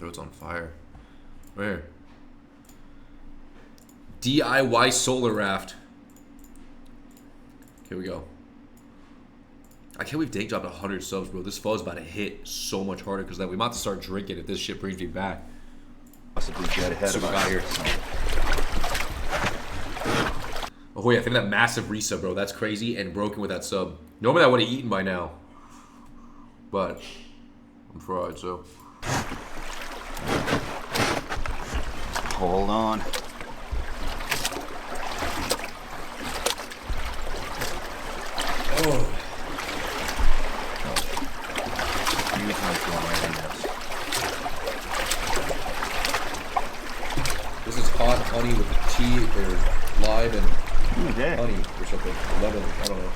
throat's on fire. Where? DIY solar raft. Here we go. I can't believe Dake dropped 100 subs, bro. This fall is about to hit so much harder because we might have to start drinking if this shit brings me back. Possibly get ahead of us here. Oh wait, I think that massive resub, bro. That's crazy and broken with that sub. Normally I would have eaten by now, but I'm fried, so. Hold on. Oh. This is hot honey with tea or lime and honey or something. Lemon, I don't know.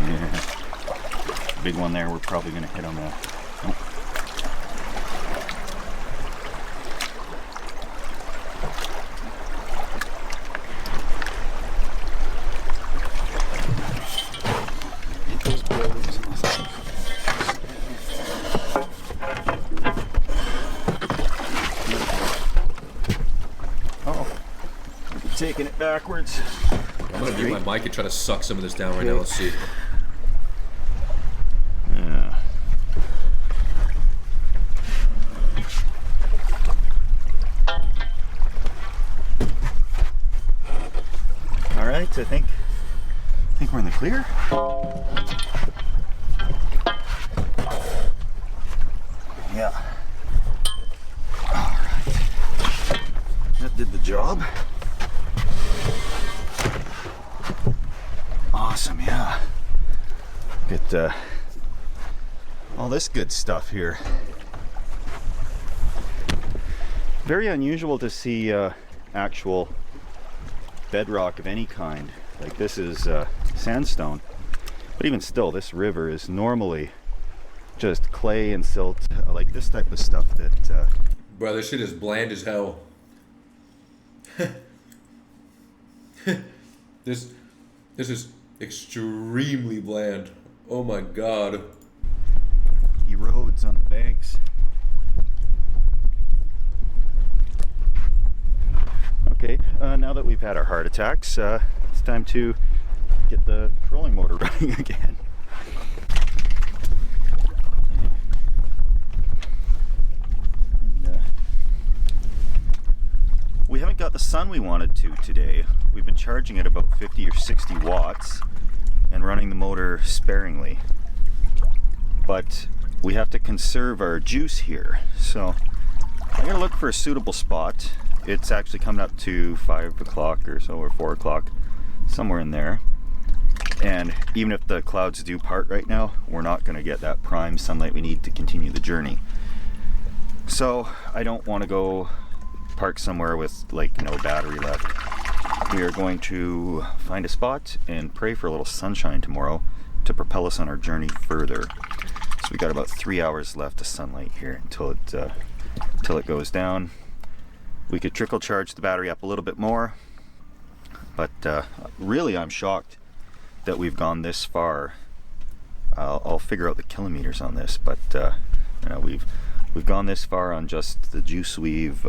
Yeah. Big one there, we're probably going to hit on that. Nope. Taking it backwards. I'm gonna mute my mic and try to suck some of this down right now. Let's see. Yeah. All right, I think we're in the clear. Yeah. All right. That did the job. Awesome, yeah. Get all this good stuff here. Very unusual to see actual bedrock of any kind. Like this is sandstone, but even still, this river is normally just clay and silt, like this type of stuff that. Bro, this shit is bland as hell. This is extremely bland. Oh my god. Erodes on the banks. Okay, now that we've had our heart attacks, it's time to get the trolling motor running again. We haven't got the sun we wanted to today. We've been charging at about 50 or 60 watts and running the motor sparingly. But we have to conserve our juice here. So I'm gonna look for a suitable spot. It's actually coming up to 5 o'clock or so, or 4 o'clock, somewhere in there. And even if the clouds do part right now, we're not gonna get that prime sunlight we need to continue the journey. So I don't wanna go park somewhere with like no battery left. We are going to find a spot and pray for a little sunshine tomorrow to propel us on our journey further. So we got about 3 hours left of sunlight here until it goes down. We could trickle charge the battery up a little bit more, but really I'm shocked that we've gone this far. I'll figure out the kilometers on this, but you know, we've gone this far on just the juice we've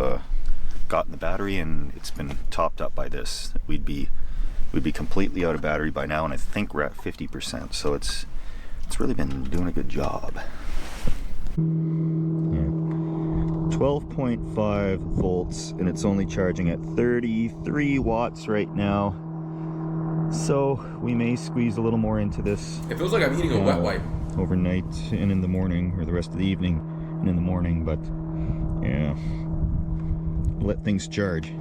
got in the battery, and it's been topped up by this. We'd be completely out of battery by now, and I think we're at 50%. So it's really been doing a good job. Yeah. 12.5 volts, and it's only charging at 33 watts right now. So we may squeeze a little more into this. It feels like I'm eating a wet wipe. Overnight and in the morning, or the rest of the evening and in the morning, but yeah. Let things charge.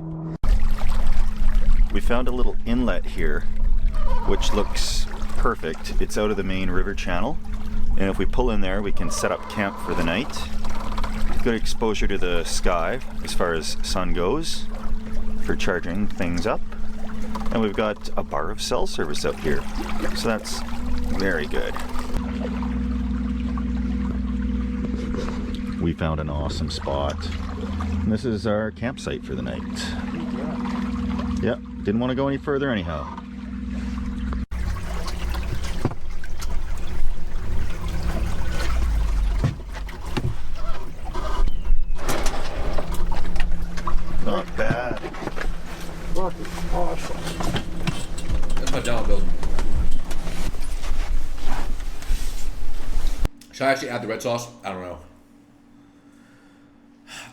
We found a little inlet here, which looks perfect. It's out of the main river channel, and if we pull in there, we can set up camp for the night. Good exposure to the sky as far as sun goes for charging things up, and we've got a bar of cell service out here, so that's very good. We found an awesome spot. And this is our campsite for the night. Yep, didn't want to go any further anyhow. shut down building. Should I actually add the red sauce? I don't know.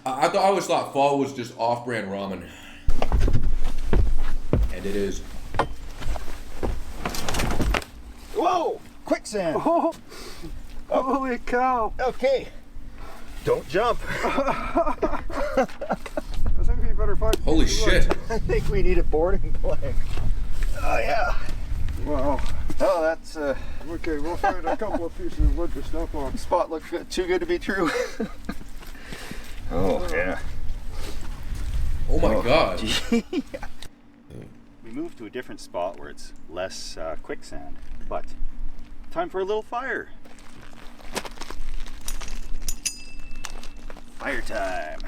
I always thought pho was just off-brand ramen. And it is. Whoa! Quicksand! Oh, holy cow! Okay. Don't jump. I think we better find. Holy shit. I think we need a boarding plank. Oh yeah. Wow. Oh, that's Okay, we'll find a couple of pieces of wood to step on. spot looks too good to be true. Oh yeah. Oh my god. We moved to a different spot where it's less quicksand, but time for a little fire. Fire time.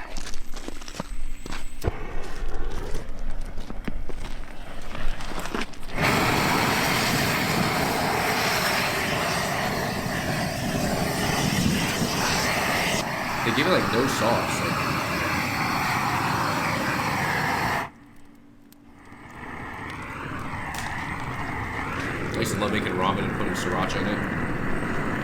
They give it like no sauce. Like, I used to love making ramen and putting sriracha in it.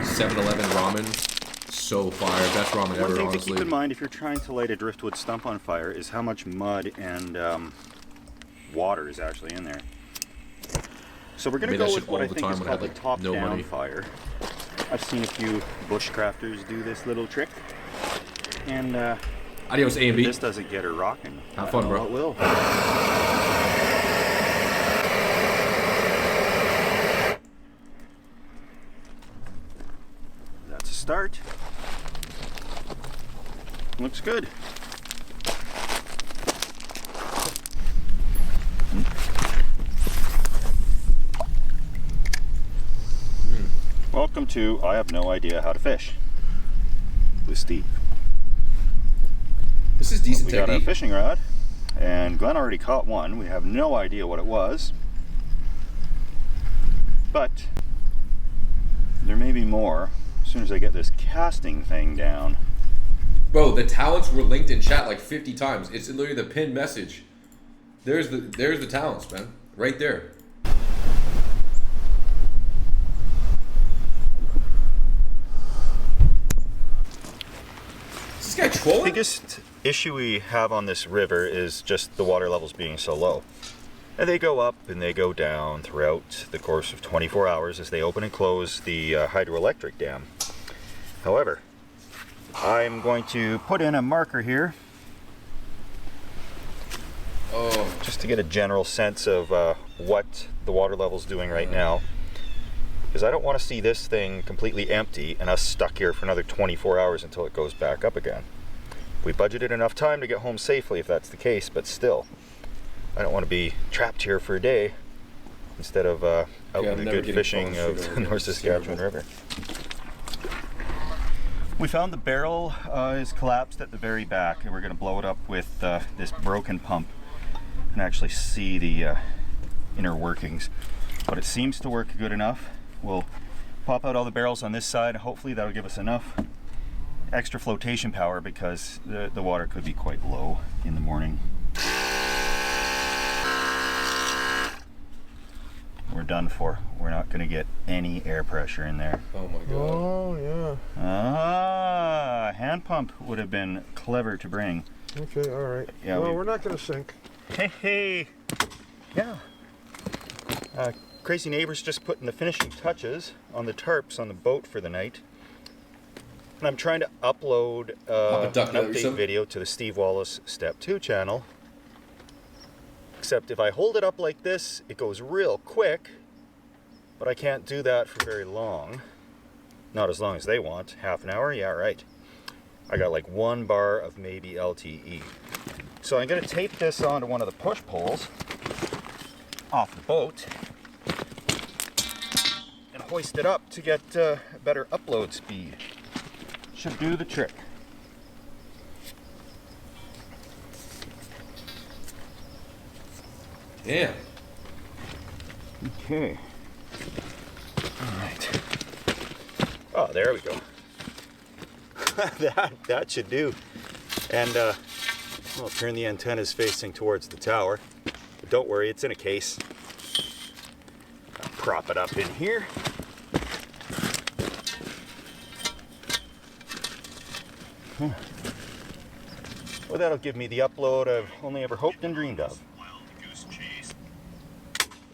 7-Eleven ramen, so fire. Best ramen One ever, thing to honestly. keep in mind if you're trying to light a driftwood stump on fire is how much mud and water is actually in there. So we're going to Made that go shit with what all I the think time is when I had, called like, the top-down no money. fire. I've seen a few bushcrafters do this little trick, and Adios, A and if B. this doesn't get her rocking, Have I fun, don't bro. know what will. That's a start. Looks good. Welcome to I Have No Idea How to Fish with Steve. This is decent We got a technique. fishing rod, and Glenn already caught one. We have no idea what it was, but there may be more as soon as I get this casting thing down. Bro, the talents were linked in chat like 50 times. It's literally the pinned message. There's the talents, man. Right there. Is this guy The trolling? biggest issue we have on this river is just the water levels being so low. And they go up and they go down throughout the course of 24 hours as they open and close the hydroelectric dam. However, I'm going to put in a marker here Oh, just to get a general sense of what the water level's doing right now. Because I don't want to see this thing completely empty and us stuck here for another 24 hours until it goes back up again. We budgeted enough time to get home safely if that's the case, but still, I don't want to be trapped here for a day instead of out Yeah, in I'm the never good getting fishing phones of straight the over. North Saskatchewan River. We found the barrel is collapsed at the very back, and we're going to blow it up with this broken pump and actually see the inner workings. But it seems to work good enough. We'll pop out all the barrels on this side. Hopefully that'll give us enough extra flotation power because the water could be quite low in the morning. We're done for. We're not going to get any air pressure in there. oh my god. Oh yeah. Ah, hand pump would have been clever to bring. Okay, all right. Yeah, well, we- we're not gonna sink. Hey, hey. Yeah. Crazy neighbor's just putting the finishing touches on the tarps on the boat for the night. And I'm trying to upload Papa an Duck, you know, update some- video to the Steve Wallace Step 2 channel. Except if I hold it up like this, it goes real quick. But I can't do that for very long. Not as long as they want. Half an hour? Yeah, right. I got like 1 bar of maybe LTE. So I'm going to tape this onto one of the push poles off the boat and hoist it up to get better upload speed. Should do the trick. Damn. Okay. All right. Oh, there we go. that should do. And I'll turn the antennas facing towards the tower. But don't worry, it's in a case. prop it up in here. Well, that'll give me the upload I've only ever hoped and dreamed of.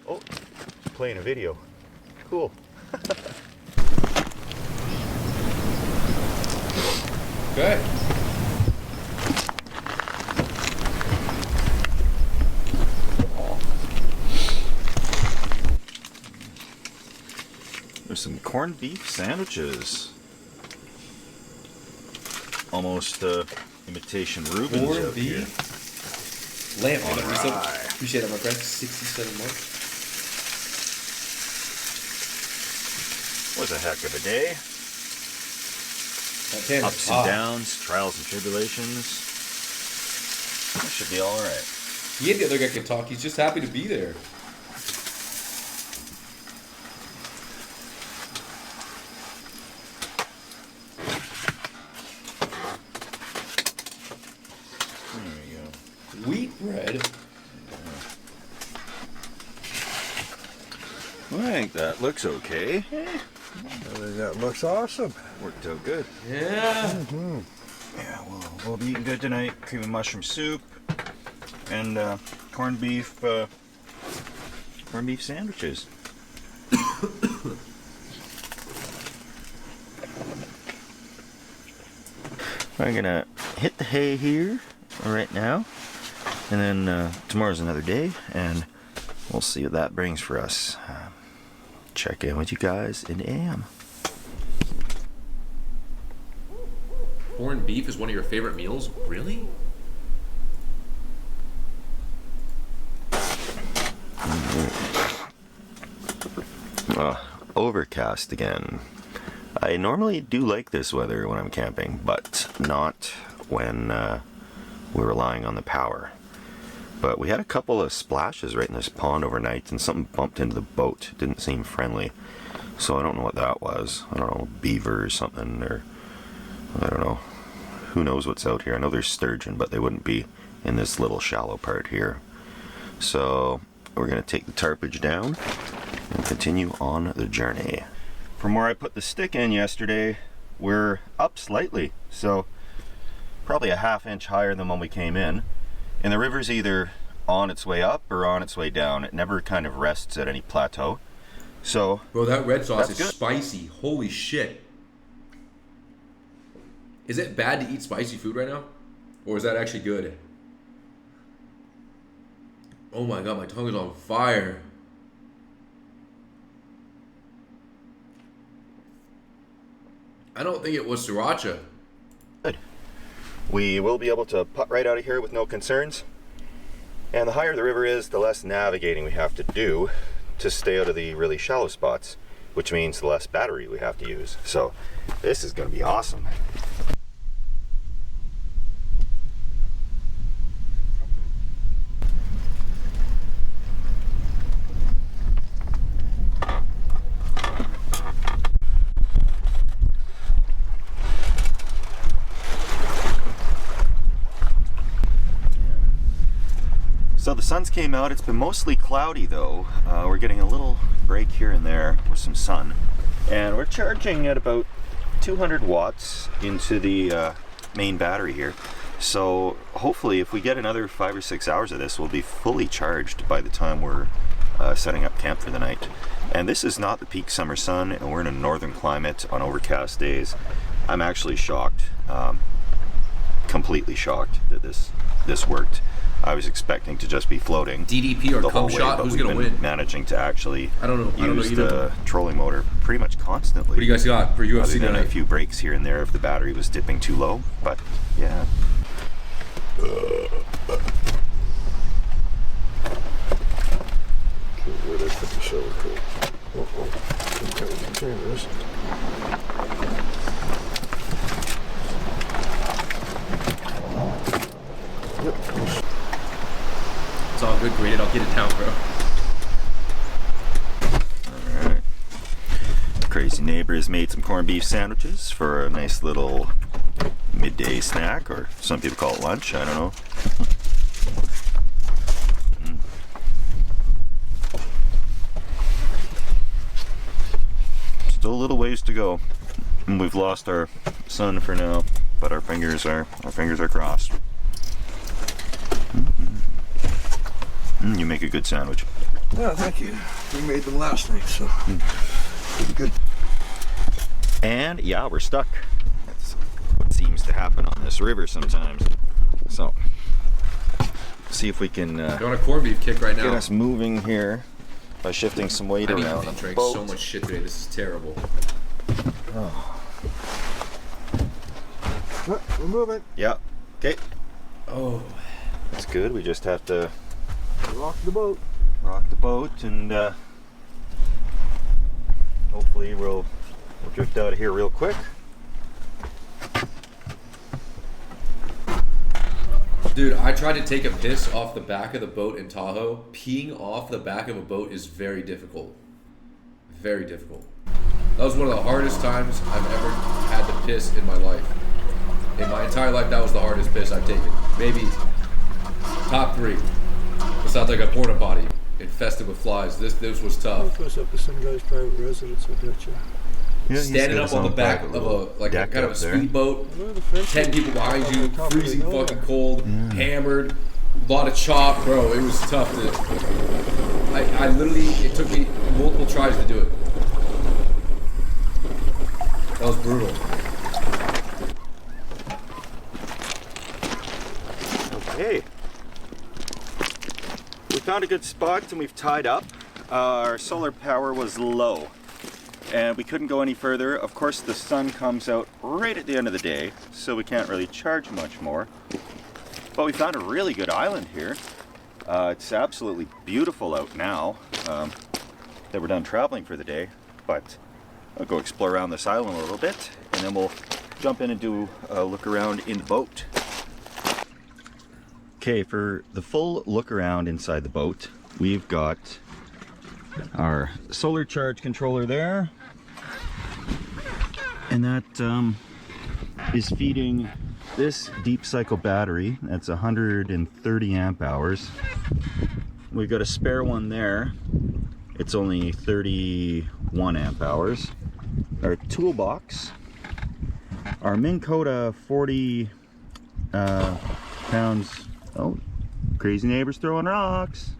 Oh, playing a video. Cool. Okay. There's some corned beef sandwiches. Almost imitation Reuben's Corned out here. beef. Lamp. Alright. Appreciate that, my friend. 67 months. Was a heck of a day. Ups and downs, trials and tribulations. That should be all right. He and the other guy can talk. He's just happy to be there. There we go. Wheat bread. I think that looks okay. I think that looks awesome. Worked out good. Yeah. Yeah, we'll be eating good tonight. Cream and mushroom soup and corned beef sandwiches. I'm gonna hit the hay here right now, and then tomorrow's another day, and we'll see what that brings for us. Check in with you guys in AM. Corned beef is one of your favorite meals? Really? Overcast again. I normally do like this weather when I'm camping, but not when we're relying on the power. But we had a couple of splashes right in this pond overnight, and something bumped into the boat. Didn't seem friendly. So I don't know what that was. I don't know, beaver or something, or I don't know. Who knows what's out here? I know there's sturgeon, but they wouldn't be in this little shallow part here. So we're going to take the tarpage down and continue on the journey. From where I put the stick in yesterday, we're up slightly. So probably a ½ inch higher than when we came in. And the river's either on its way up or on its way down. It never kind of rests at any plateau. So, bro, that red sauce is good. spicy. Holy shit. Is it bad to eat spicy food right now? Or is that actually good? Oh my god, my tongue is on fire. I don't think it was sriracha. Good. We will be able to putt right out of here with no concerns. And the higher the river is, the less navigating we have to do to stay out of the really shallow spots, which means the less battery we have to use. So this is going to be awesome. So the sun's came out. It's been mostly cloudy though. We're getting a little break here and there with some sun. And we're charging at about 200 watts into the main battery here. So hopefully if we get another 5 or 6 hours of this, we'll be fully charged by the time we're setting up camp for the night. And this is not the peak summer sun, and we're in a northern climate on overcast days. I'm actually shocked, completely shocked that this worked. I was expecting to just be floating DDP or the whole cum way, shot? but Who's we've gonna been win? managing to actually I don't know use either. the trolling motor pretty much constantly. What do you guys got for UFC other than a tonight? few breaks here and there if the battery was dipping too low, but yeah. Okay, where did I put the shower coat? Containers. Yep. It's all good, graded. I'll get it down, bro. Alright. Crazy neighbor has made some corned beef sandwiches for a nice little midday snack, or some people call it lunch, I don't know. Still a little ways to go. And we've lost our sun for now, but our fingers are crossed. You make a good sandwich. Yeah, thank you. We made them last night, so pretty good. And yeah, we're stuck. That's what seems to happen on this river sometimes. So, see if we can You're on a corned beef kick right now. get us moving here by shifting some weight I around. need to drink so much shit today. This is terrible. Oh. We're moving. Yeah. Okay. Oh. That's good. We just have to Rock the boat. rock the boat and hopefully we'll drift out of here real quick. Dude, I tried to take a piss off the back of the boat in Tahoe. Peeing off the back of a boat is very difficult. Very difficult. That was one of the hardest times I've ever had to piss in my life. In my entire life, that was the hardest piss I've taken. Maybe top 3. It sounds like a porta potty infested with flies. This was tough. Goes up to some guy's private residence, I bet you. Yeah, he's Standing got up his on the own back private of little a deck kind of a up there. speedboat. Well, the French 10 people behind you, top of the freezing hill fucking there. cold, hammered, a lot of chop, bro. It was tough to. I literally, it took me multiple tries to do it. That was brutal. Okay. We found a good spot and we've tied up. Our solar power was low and we couldn't go any further. Of course, the sun comes out right at the end of the day, so we can't really charge much more. But we found a really good island here. It's absolutely beautiful out now that we're done traveling for the day. But I'll go explore around this island a little bit and then we'll jump in and do a look around in the boat. Okay, for the full look around inside the boat, we've got our solar charge controller there, and that is feeding this deep cycle battery. That's 130 amp hours. We've got a spare one there. It's only 31 amp hours. Our toolbox, our Minn Kota 40 pounds. Oh, crazy neighbor's throwing rocks.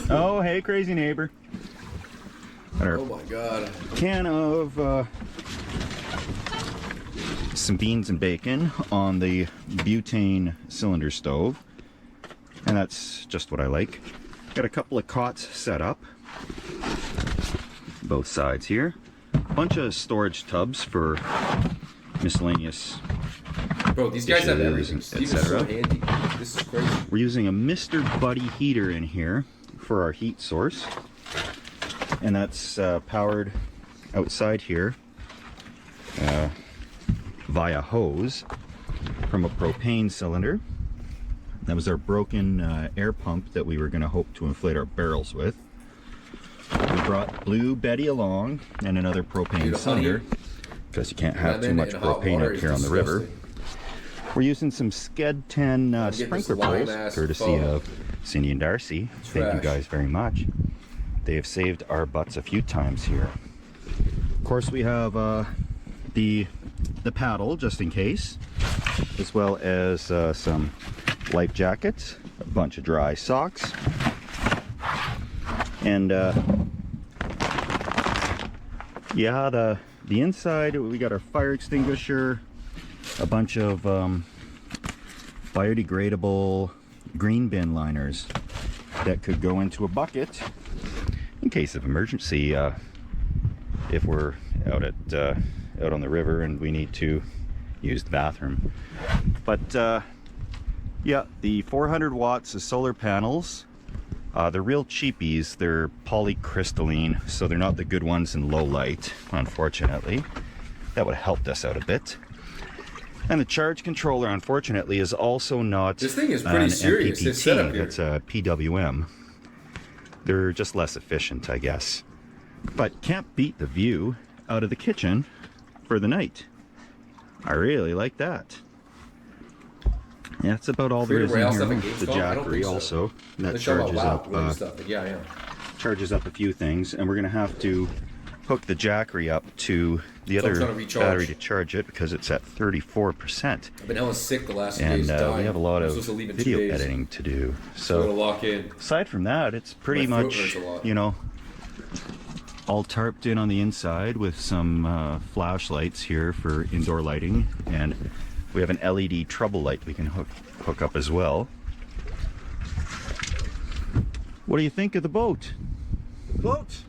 Oh, hey, crazy neighbor. Oh my god. Can of some beans and bacon on the butane cylinder stove. And that's just what I like. Got a couple of cots set up. Both sides here. A bunch of storage tubs for miscellaneous. Bro, these guys have dishes, everything. Steven's so etc. handy. This is crazy. We're using a Mr. Buddy heater in here for our heat source. And that's powered outside here via hose from a propane cylinder. That was our broken air pump that we were going to hope to inflate our barrels with. We brought Blue Betty along and another propane cylinder because you can't have too much propane up here on the river. We're using some Sked 10 sprinkler poles, courtesy of Cindy and Darcy. Thank you guys very much. They have saved our butts a few times here. Of course, we have the paddle just in case, as well as some life jackets, a bunch of dry socks, and yeah, the inside we got our fire extinguisher, a bunch of biodegradable green bin liners that could go into a bucket in case of emergency if we're out on the river and we need to use the bathroom. But yeah, the 400 watts of solar panels, they're real cheapies. They're polycrystalline, so they're not the good ones in low light, unfortunately. That would have helped us out a bit. And the charge controller, unfortunately, is also not This thing is pretty serious. This setup here. It's a PWM. They're just less efficient, I guess. But can't beat the view out of the kitchen for the night. I really like that. Yeah, that's about all there is in here. The Jackery also. That charges up charges up a few things, and we're gonna have to hook the Jackery up to the So I'm other trying to recharge. battery to charge it because it's at 34%. I've been hella sick the last few And days. Dying. we have a lot I'm of supposed to leave in 2 video days. editing to do. So I'm So gonna lock in. aside from that, it's pretty My throat much, hurts a lot. you know, all tarped in on the inside with some flashlights here for indoor lighting, and we have an LED trouble light we can hook up as well. What do you think of the boat? Floats.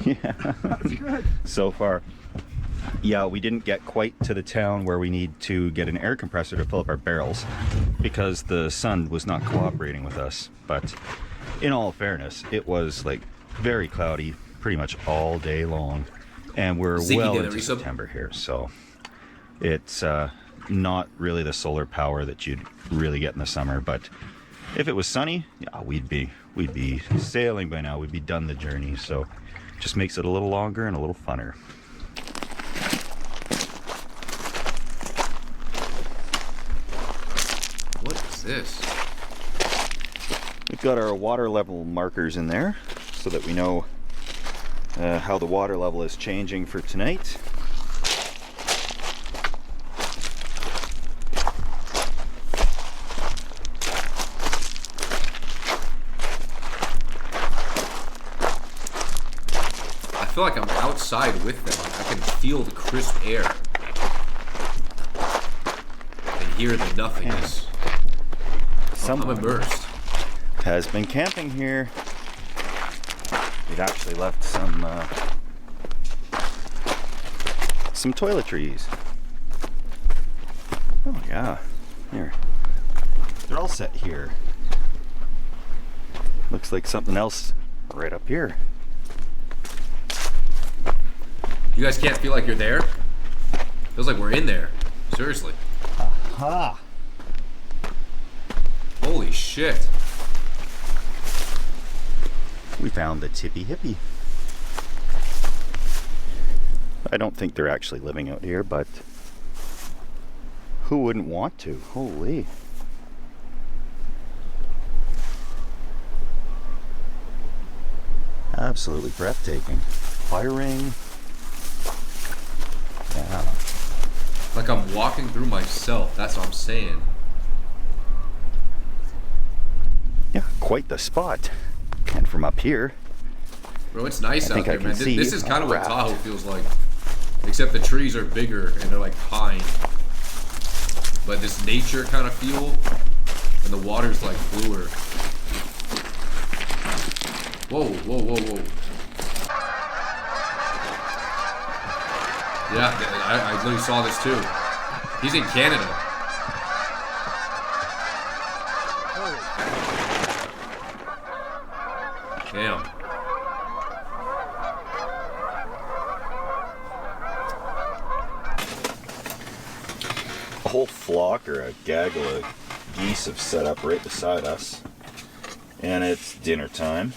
Yeah, That's good. so far. Yeah, we didn't get quite to the town where we need to get an air compressor to fill up our barrels because the sun was not cooperating with us. But in all fairness, it was like very cloudy pretty much all day long, and we're Ziggy well did a into resub. September here, so it's not really the solar power that you'd really get in the summer. But if it was sunny, yeah, we'd be sailing by now. We'd be done the journey, so just makes it a little longer and a little funner. What is this? We've got our water level markers in there so that we know how the water level is changing for tonight. I feel like I'm outside with them. I can feel the crisp air and hear the nothingness. I'm Someone immersed. has been camping here. We've actually left some toiletries. Oh yeah, here. They're all set here. Looks like something else right up here. You guys can't feel like you're there? Feels like we're in there. Seriously. Ha! Holy shit. We found the tippy hippie. I don't think they're actually living out here, but who wouldn't want to? Holy. Absolutely breathtaking. Fire ring. Yeah. Like I'm walking through myself. That's what I'm saying. Yeah, quite the spot. And from up here, Bro, it's nice I out think I there, can man. see This is kind of what Raft. Tahoe feels like. Except the trees are bigger and they're like pine. But this nature kind of feel, and the water's like bluer. Whoa, whoa, whoa, whoa. Yeah, I literally saw this too. He's in Canada. Damn. a whole flock or a gaggle of geese have set up right beside us. And it's dinner time.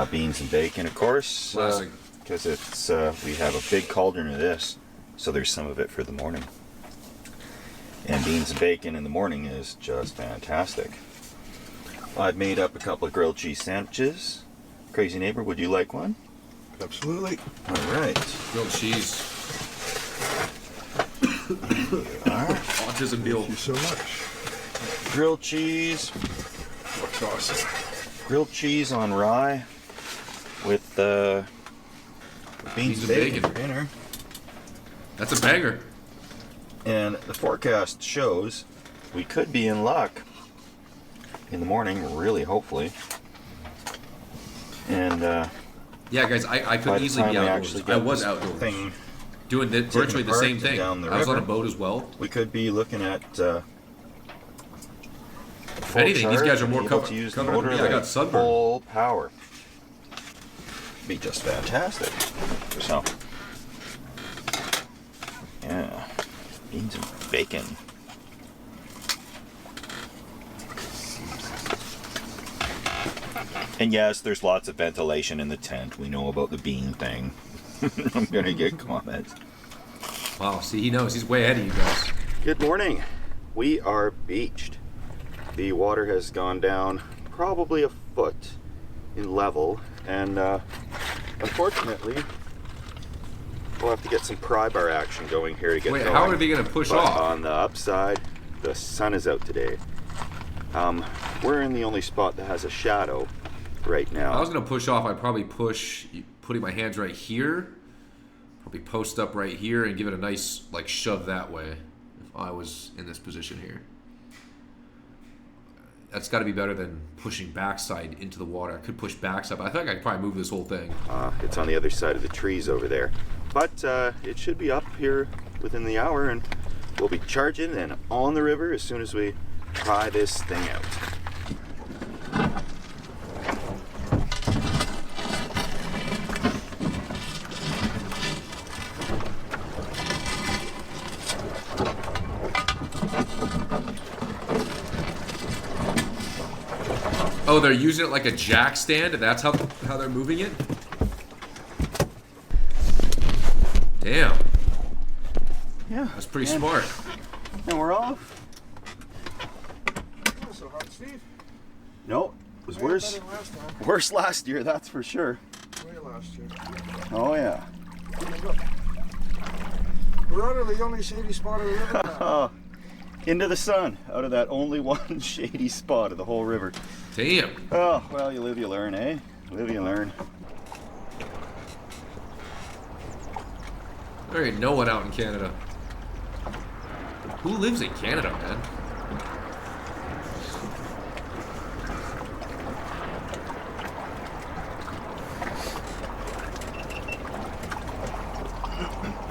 Beans and bacon, of course. Classic. Because it's we have a big cauldron of this, so there's some of it for the morning. And beans and bacon in the morning is just fantastic. I've made up a couple of grilled cheese sandwiches. Crazy neighbor, would you like one? Absolutely. All right. Grilled cheese. Autism deal. Thank you so much. Grilled cheese. That's awesome. Grilled cheese on rye with beans and bacon for dinner. That's a banger. And the forecast shows we could be in luck in the morning, really, hopefully. And Yeah, guys, I by could the easly time be we outdoors. actually I get was this outdoors. thing, Doing virtually the same parked thing. down the I was on a river. boat as well. we could be looking at. If anything, these guys are more covered to use the than me. motor I got like sunburned. full power. Be just fantastic. So, yeah, beans and bacon. And yes, there's lots of ventilation in the tent. We know about the bean thing. I'm gonna get comments. Wow, see, he knows. He's way ahead of you guys. Good morning. We are beached. The water has gone down probably a foot in level, and unfortunately, we'll have to get some pry bar action going here to get Wait, going. how are they gonna push But off? on the upside, the sun is out today. We're in the only spot that has a shadow right now. I was gonna push off. I'd probably push, putting my hands right here. Probably post up right here and give it a nice like shove that way. If I was in this position here, that's got to be better than pushing backside into the water. I could push backside, but I think I could probably move this whole thing. It's on the other side of the trees over there. But it should be up here within the hour, and we'll be charging and on the river as soon as we try this thing out. Oh, they're using it like a jack stand, and that's how they're moving it? Damn. Yeah. That's pretty smart. And we're off. So hot, Steve. No, it was Way worse. better than last time. Worse last year, that's for sure. Way last year. Oh yeah. Look. We're out of the only shady spot of the river now. Into the sun, out of that only one shady spot of the whole river. Damn. Oh, well, you live, you learn, eh? Live, you learn. There ain't no one out in Canada. Who lives in Canada, man?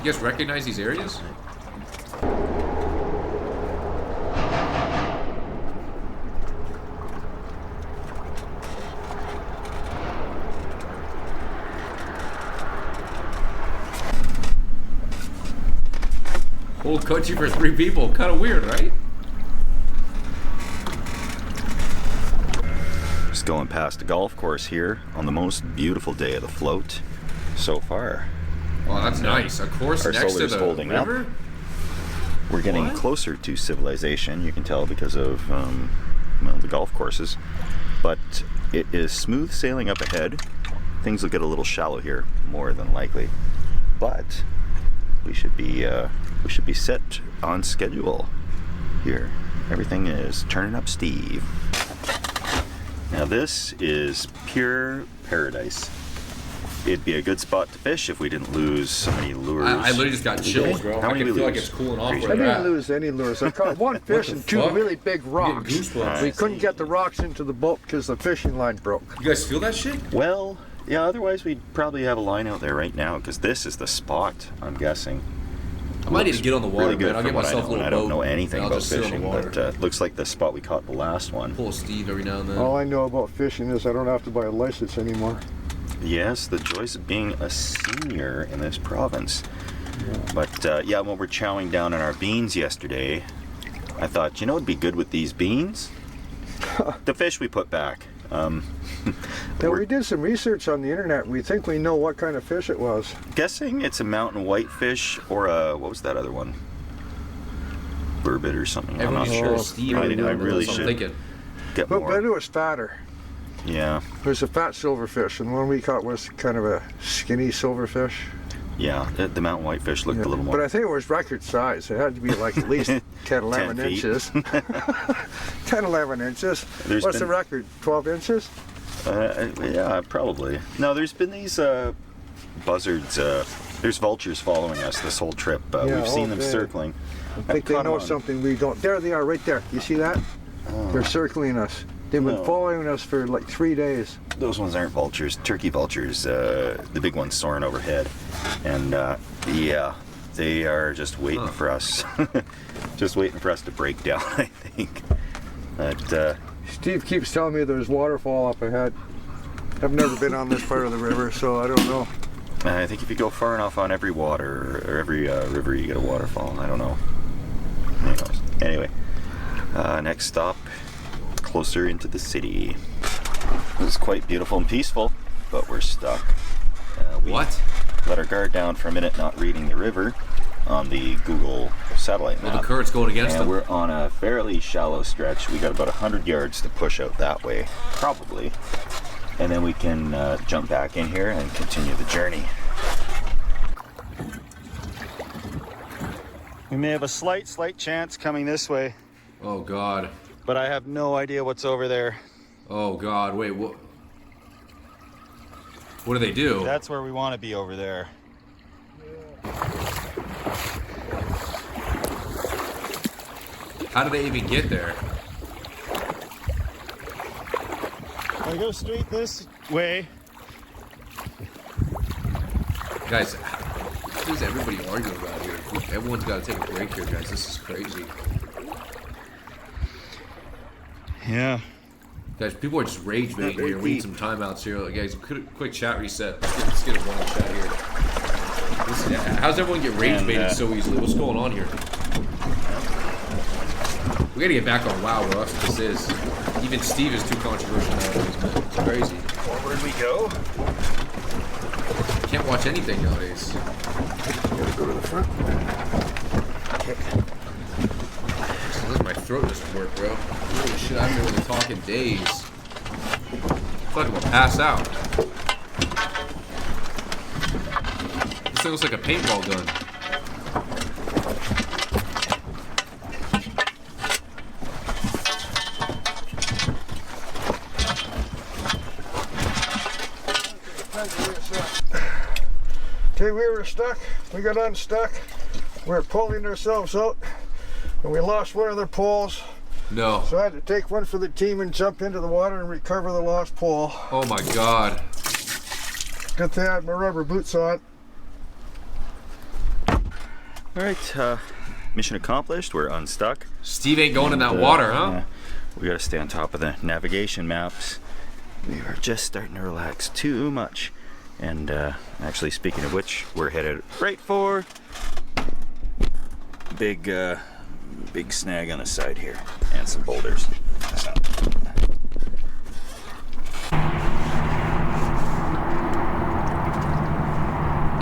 You guys recognize these areas? Whole country for 3 people. Kind of weird, right? Just going past a golf course here on the most beautiful day of the float so far. Oh, that's nice. A course Our next to solar's the holding up. river? We're getting What? closer to civilization, you can tell because of well, the golf courses. But it is smooth sailing up ahead. Things will get a little shallow here, more than likely. But we should be set on schedule here. Everything is turning up, Steve. Now this is pure paradise. It'd be a good spot to fish if we didn't lose so many lures. I literally just got chills, bro. How I many can we feel like lose? it's cooling off Crazy. where I they're didn't at. lose any lures. I caught one fish the and 2 fuck? really big I'm rocks. getting goosebumps. We couldn't get the rocks into the boat because the fishing line broke. You guys feel that shit? Well, yeah, otherwise we'd probably have a line out there right now because this is the spot, I'm guessing. I might need to get on the water, Really good man. I'll for get what I myself a know, and little I boat. don't know anything and I'll about just sit on the fishing, water. but looks like the spot we caught the last one. Pull Steve every now and then. All I know about fishing is I don't have to buy a license anymore. Yes, the joys of being a senior in this province. But yeah, when we're chowing down on our beans yesterday, I thought, you know, it'd be good with these beans. The fish we put back. Now, we did some research on the internet. We think we know what kind of fish it was. Guessing it's a mountain whitefish or a, what was that other one? Burbot or something. I'm Everyone not just sure. calls Steve. I every now and then, really that's what should I'm thinking. get But more. it was fatter. Yeah, It was a fat silverfish, and the one we caught was kind of a skinny silverfish. yeah. The mountain whitefish looked Yeah. a little more. But I think it was record size. It had to be like at least 10, 11 10 feet. inches. 10, 11 inches. There's What's been- the record? 12 inches? Yeah, probably. No, there's been these buzzards. There's vultures following us this whole trip. Yeah, We've seen them okay. circling. I think they caught 'em know on- something we don't. There they are, right there. You see that? They're circling us. They've been No. following us for like 3 days. Those ones aren't vultures. Turkey vultures. The big ones soaring overhead. And yeah, they are just waiting for us. Just waiting for us to break down, I think. But Steve keeps telling me there's waterfall up ahead. I've never been on this part of the river, so I don't know. I think if you go far enough on every water or every river, you get a waterfall. I don't know. Anyway, next stop, closer into the city. It's quite beautiful and peaceful, but we're stuck. We What? let our guard down for a minute, not reading the river on the Google satellite Well, map. the current's going against And them. we're on a fairly shallow stretch. We got about 100 yards to push out that way, probably. and then we can jump back in here and continue the journey. We may have a slight chance coming this way, Oh God. but I have no idea what's over there. Oh God. Wait. What? What do they do? That's where we want to be, over there. How do they even get there? I go straight this way. Guys, what is everybody arguing about here? Everyone's got to take a break here, guys. This is crazy. Yeah. Guys, people are just rage baiting here. We need some timeouts here. Like, guys, quick chat reset. Let's get a one chat here. Listen, how's everyone get rage baited so easily? What's going on here? We gotta get back on WoW, bro. That's what this is. Even Steve is too controversial nowadays, man. It's crazy. Forward we go. Can't watch anything nowadays. Gotta go to the front. My throat doesn't work, bro. Holy shit, I haven't been able to talk in days. I feel like I'm gonna pass out. This thing looks like a paintball gun. Okay, we were stuck. We got unstuck. We were pulling ourselves out, and we lost one of their poles. No. So I had to take one for the team and jump into the water and recover the lost pole. Oh my God. Good thing I had my rubber boots on. All right, mission accomplished. We're unstuck. Steve ain't going in that water, huh? Yeah, we gotta stay on top of the navigation maps. We are just starting to relax too much. And actually, speaking of which, we're headed right for big snag on the side here and some boulders. So.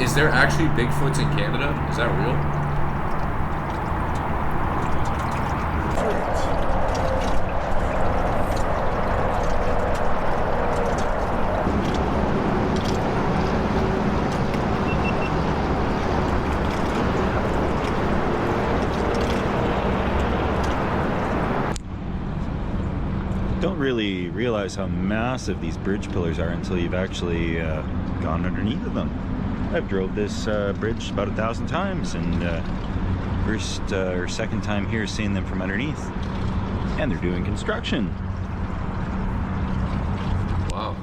Is there actually Bigfoots in Canada? Is that real? Don't really realize how massive these bridge pillars are until you've actually gone underneath of them. I've drove this bridge about 1,000 times, and first or second time here seeing them from underneath. And they're doing construction. Wow.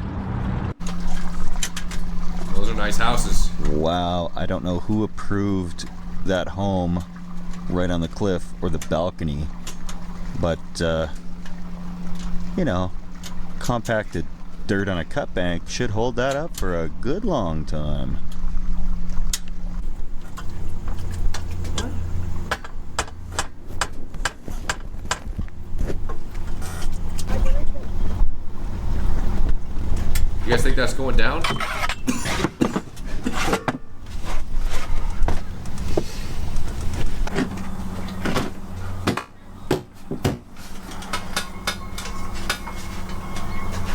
Those are nice houses. Wow, I don't know who approved that home right on the cliff or the balcony, but you know, compacted dirt on a cut bank should hold that up for a good long time. You guys think that's going down?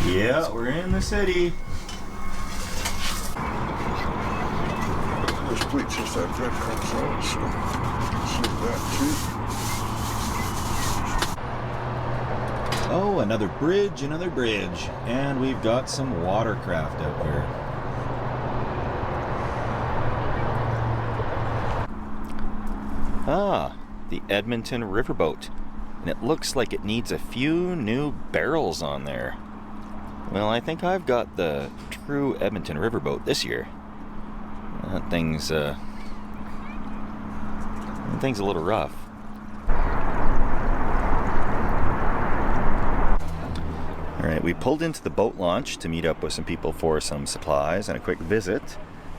Yeah, we're in the city. This bleach just had breadcrumbs on it, so see that too. Oh, another bridge, and we've got some watercraft out here. Ah, the Edmonton riverboat, and it looks like it needs a few new barrels on there. Well, I think I've got the true Edmonton riverboat this year. That thing's a little rough. All right, we pulled into the boat launch to meet up with some people for some supplies and a quick visit.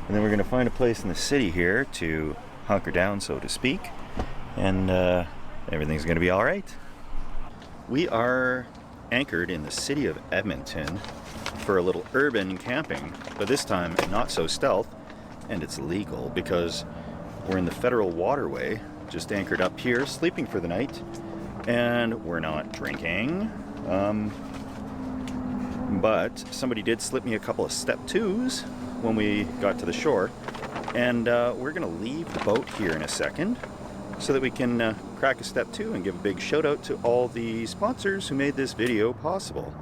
And then we're going to find a place in the city here to hunker down, so to speak. And everything's going to be all right. We are anchored in the city of Edmonton for a little urban camping, but this time not so stealth, and it's legal because we're in the federal waterway, just anchored up here, sleeping for the night, and we're not drinking. But somebody did slip me a couple of step 2s when we got to the shore. And we're going to leave the boat here in a second so that we can crack a step 2 and give a big shout out to all the sponsors who made this video possible.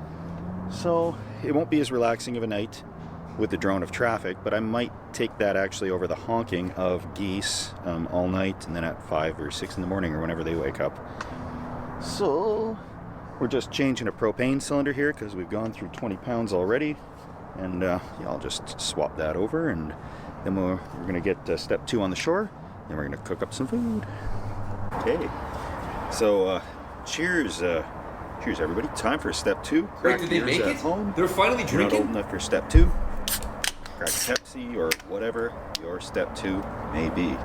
So it won't be as relaxing of a night with the drone of traffic, but I might take that actually over the honking of geese all night, and then at 5 or 6 in the morning or whenever they wake up. So we're just changing a propane cylinder here because we've gone through 20 pounds already, and yeah, I'll just swap that over, and then we're gonna get step 2 on the shore, then we're gonna cook up some food. Okay, so cheers. Cheers, everybody. Time for step 2. Wait, did they make it? Home. They're finally You're not drinking? old enough for step 2. Crack Pepsi or whatever your step 2 may be.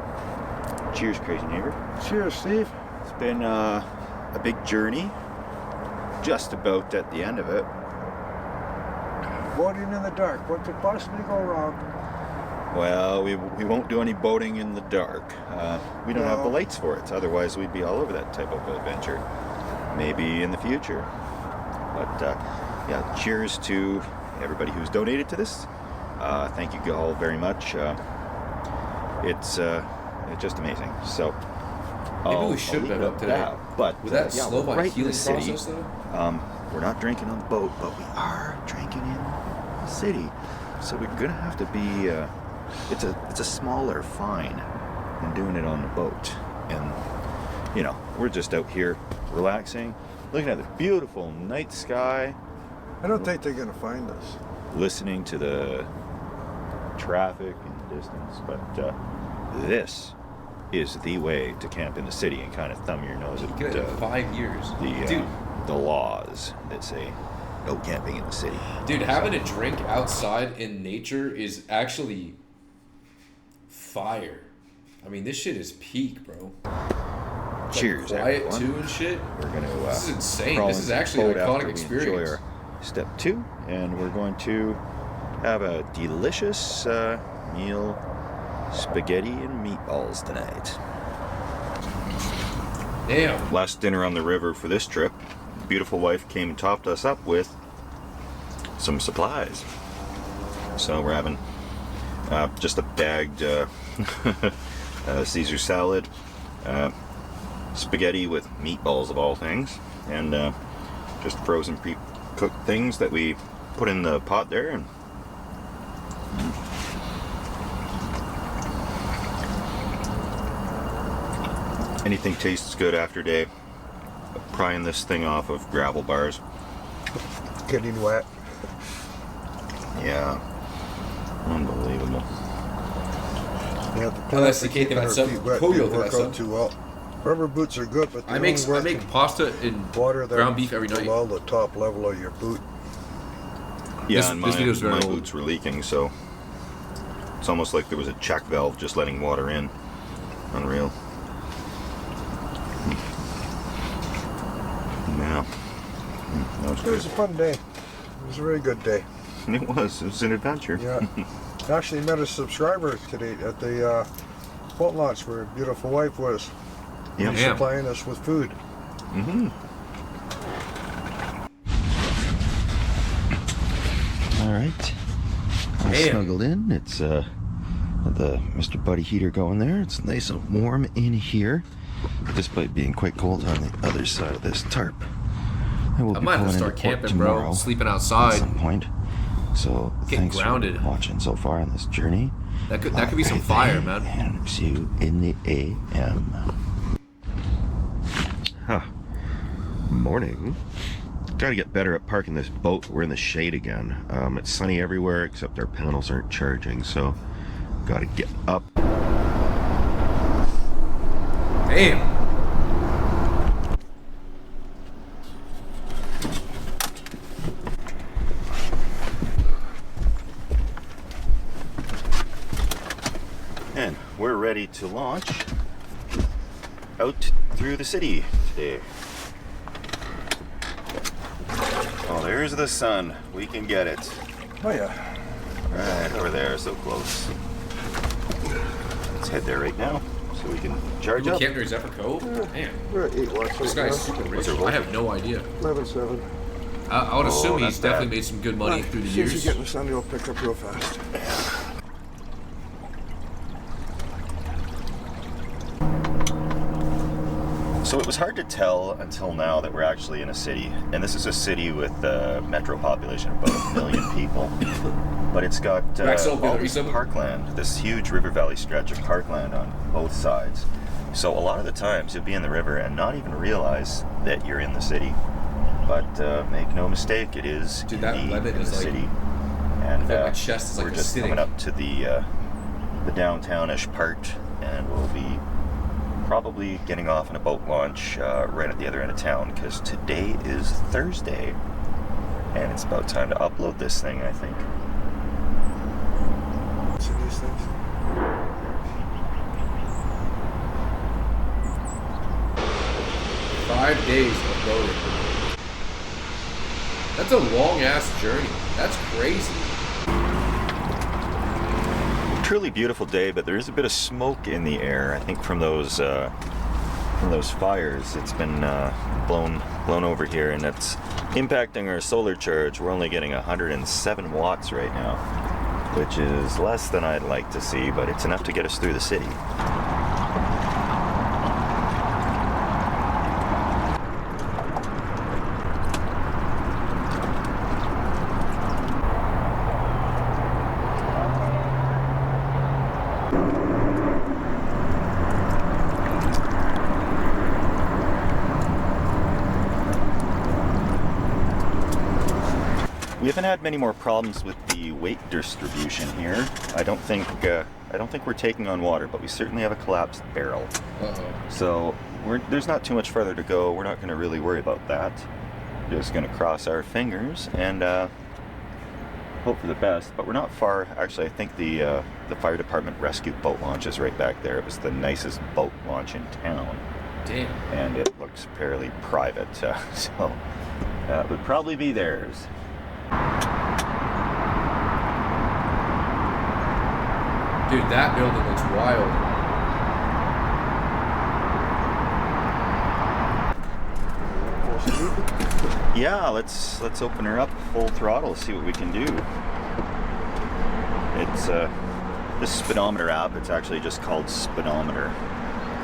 Cheers, crazy neighbor. Cheers, Steve. It's been a big journey. Just about at the end of it. Boating in the dark. What could possibly go wrong? Well, we won't do any boating in the dark. We don't have the lights for it. Otherwise, we'd be all over that type of adventure. Maybe in the future. But yeah, cheers to everybody who's donated to this. Thank you all very much. It's just amazing. So Maybe we should have been up today. But would that yeah, slow we're my right in healing the city. process though? We're not drinking on the boat, but we are drinking in the city. So we're gonna have to be. It's a smaller fine than doing it on the boat, and you know we're just out here relaxing, looking at the beautiful night sky. I don't think they're going to find us. Listening to the traffic in the distance, but this is the way to camp in the city and kind of thumb your nose You at get it in 5 years. Dude, the laws that say no camping in the city. Dude, having a drink outside in nature is actually fire. I mean, this shit is peak, bro. It's Cheers, like quiet everyone. too and shit. We're gonna. This is insane. crawl This is into the actually an boat after iconic we experience. enjoy our step 2, and we're going to have a delicious meal, spaghetti and meatballs tonight. Damn. Last dinner on the river for this trip. Beautiful wife came and topped us up with some supplies. So we're having just a bagged Caesar salad, spaghetti with meatballs of all things, and just frozen pre-cooked things that we put in the pot there. And anything tastes good after a day of prying this thing off of gravel bars. Getting wet. Yeah, unbelievable. Yeah, the Unless plastic the cake keeping our that's up, feet wet Koyo didn't to work that out too well. Rubber boots are good, but they I only make work in pasta and water that ground beef every night. below the top level of your boot. Yeah, and this video's very my old. boots were leaking, so it's almost like there was a check valve just letting water in. Unreal. Yeah. That was It was good. a fun day. It was a very good day. It was an adventure. Yeah. Actually met a subscriber today at the boat launch where beautiful wife was. Yeah. Yeah. Supplying us with food. Mm-hmm. All right. All Damn. snuggled in. It's the Mr. Buddy heater going there. It's nice and warm in here, despite being quite cold on the other side of this tarp. I will I be might have to pulling into start port camping, bro. tomorrow Sleeping at outside. some point. So Get thanks grounded. for watching so far on this journey. That could be some fire, man. And see you in the AM. Huh. Morning. Gotta get better at parking this boat. We're in the shade again. It's sunny everywhere except our panels aren't charging, so gotta get up. Damn. And we're ready to launch out through the city today. Oh, there's the sun. We can get it. Oh yeah. Right over there, so close. Let's head there right now so we can charge You up. camped near Zephyr Cove? Damn. We're at 8 watts This right guy's now. super rich. What's your I have no idea. 11.7. I would assume not he's definitely bad. made some good money through the As soon as years. you get in the sun, you'll pick up real fast. So it was hard to tell until now that we're actually in a city, and this is a city with a metro population of about 1 million people. But it's got all this parkland, this huge river valley stretch of parkland on both sides. So a lot of the times you'll be in the river and not even realize that you're in the city. But make no mistake, it is Dude, that indeed lemon in is the like- city. And my chest is like we're just acidic. coming up to the downtownish part, and we'll be probably getting off on a boat launch right at the other end of town, because today is Thursday, and it's about time to upload this thing, I think. See these things? Five days of boating. That's a long ass journey. That's crazy. Truly beautiful day, but there is a bit of smoke in the air. I think from those fires. It's been blown over here, and it's impacting our solar charge. We're only getting 107 watts right now, which is less than I'd like to see, but it's enough to get us through the city. We haven't had many more problems with the weight distribution here. I don't think we're taking on water, but we certainly have a collapsed barrel. Uh-oh. So there's not too much further to go. We're not going to really worry about that. Just going to cross our fingers and hope for the best. But we're not far. Actually, I think the fire department rescue boat launch is right back there. It was the nicest boat launch in town. Damn. And it looks fairly private, so it would probably be theirs. Dude, that building looks wild. Yeah, let's open her up full throttle, see what we can do. It's this speedometer app. It's actually just called Speedometer.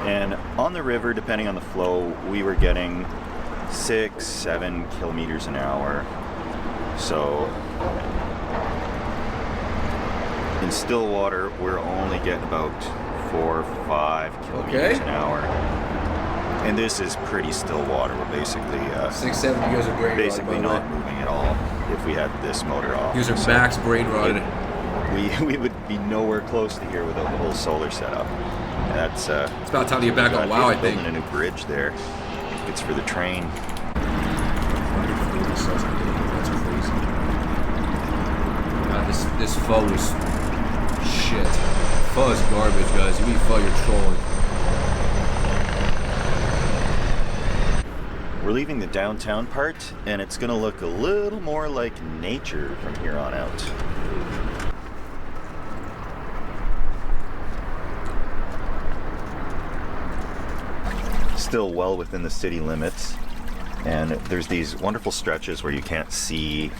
And on the river, depending on the flow, we were getting 6-7 kilometers an hour. So in still water, we're only getting about 4 or 5 kilometers an hour. And this is pretty still water. We're basically 6-7, you guys are brain basically rotted, not moving at all if we had this motor off. You guys are max brain rotted. We would be nowhere close to here without the whole solar setup. And that's It's about time to get back on WoW, I think. building a new bridge there. It's for the train. That's crazy. God, this pho is shit. Pho is garbage, guys. You eat pho, you're trolling. We're leaving the downtown part, and it's gonna look a little more like nature from here on out. Still well within the city limits, and there's these wonderful stretches where you can't see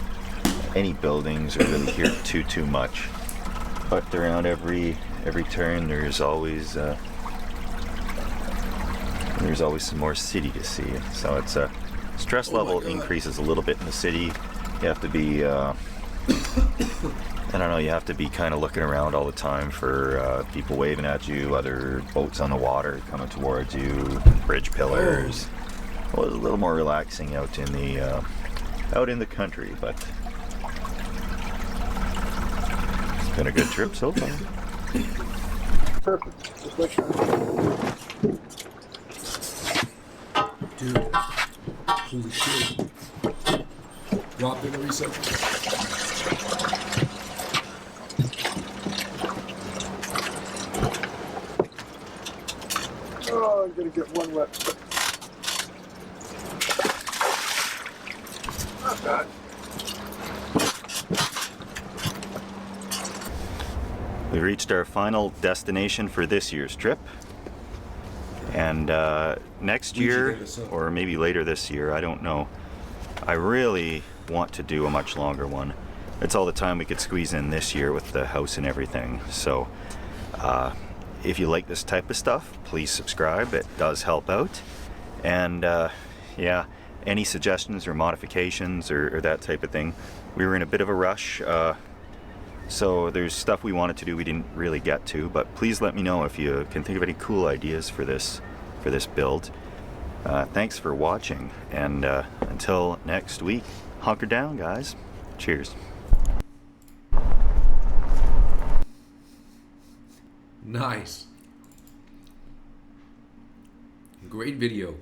any buildings or really hear too much. But around every turn, there's always some more city to see. So it's stress level increases a little bit in the city. You have to be I don't know, you have to be kind of looking around all the time for people waving at you, other boats on the water coming towards you, bridge pillars. Well, it's a little more relaxing out in the country, but it's been a good trip so far. Perfect. Just make sure. Dude. Holy shit. Dropped in a reset. Oh, I'm gonna get one wet. Not bad. We reached our final destination for this year's trip. And next year, or maybe later this year, I don't know, I really want to do a much longer one. It's all the time we could squeeze in this year with the house and everything. So if you like this type of stuff, please subscribe. It does help out. And yeah, any suggestions or modifications or that type of thing. We were in a bit of a rush, so there's stuff we wanted to do we didn't really get to, but please let me know if you can think of any cool ideas for this build. Thanks for watching, and until next week, hunker down, guys. Cheers. Nice. Great video.